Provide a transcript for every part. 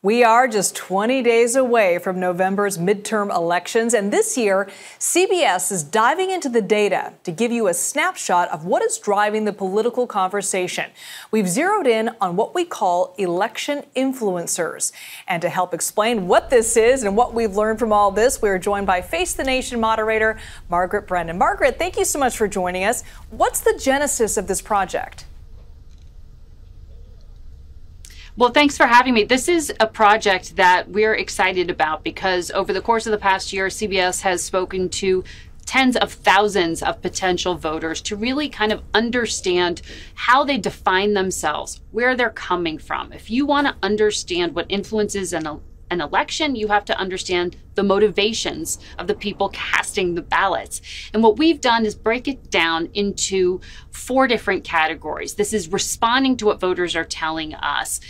We are just 20 days away from November's midterm elections, and this year, CBS is diving into the data to give you a snapshot of what is driving the political conversation. We've zeroed in on what we call election influencers. And to help explain what this is and what we've learned from all this, we are joined by Face the Nation moderator Margaret Brennan. Margaret, thank you so much for joining us. What's the genesis of this project? Well, thanks for having me. This is a project that we're excited about because over the course of the past year, CBS has spoken to tens of thousands of potential voters to really kind of understand how they define themselves, where they're coming from. If you want to understand what influences an election, you have to understand the motivations of the people casting the ballots. And what we've done is break it down into 4 different categories. This is responding to what voters are telling us.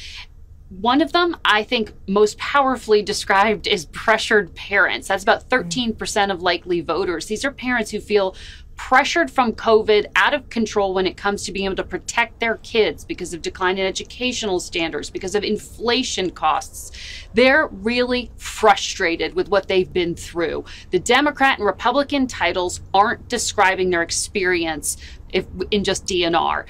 One of them, I think, most powerfully described is pressured parents. That's about 13% of likely voters. These are parents who feel pressured from COVID, out of control when it comes to being able to protect their kids because of decline in educational standards, because of inflation costs. They're really frustrated with what they've been through. The Democrat and Republican titles aren't describing their experience in just DNR.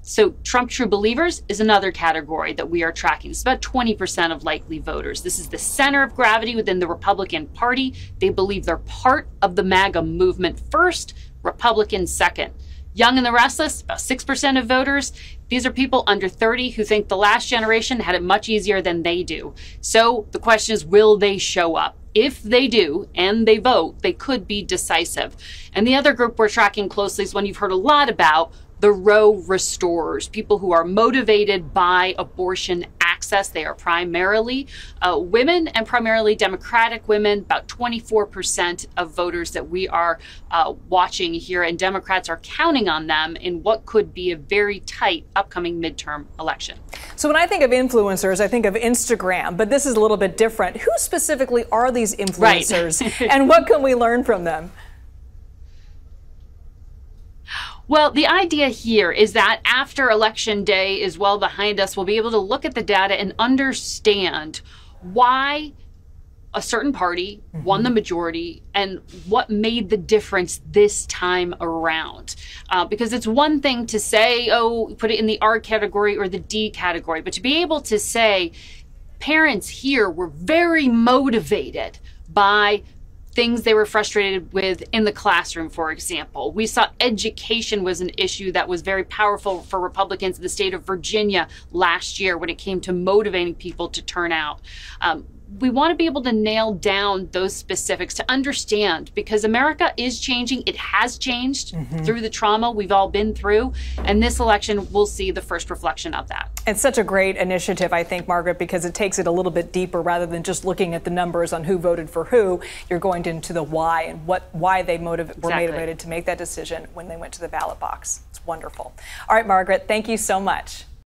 So Trump True Believers is another category that we are tracking. It's about 20% of likely voters. This is the center of gravity within the Republican Party. They believe they're part of the MAGA movement first, Republicans second. Young and the Restless, about 6% of voters. These are people under 30 who think the last generation had it much easier than they do. So the question is, will they show up? If they do, and they vote, they could be decisive. And the other group we're tracking closely is one you've heard a lot about, the Roe restorers, people who are motivated by abortion access. They are primarily women and primarily Democratic women, about 24% of voters that we are watching here, and Democrats are counting on them in what could be a very tight upcoming midterm election. So when I think of influencers, I think of Instagram, but this is a little bit different. Who specifically are these influencers, right? And what can we learn from them? Well, the idea here is that after Election Day is well behind us, we'll be able to look at the data and understand why a certain party won the majority and what made the difference this time around. Because it's one thing to say, oh, put it in the R category or the D category, but to be able to say parents here were very motivated by things they were frustrated with in the classroom, for example. We saw education was an issue that was very powerful for Republicans in the state of Virginia last year when it came to motivating people to turn out. We want to be able to nail down those specifics to understand, because America is changing. It has changed through the trauma we've all been through. And this election will see the first reflection of that. It's such a great initiative, I think, Margaret, because it takes it a little bit deeper rather than just looking at the numbers on who voted for who. You're going into the why and why they were motivated to make that decision when they went to the ballot box. It's wonderful. All right, Margaret, thank you so much.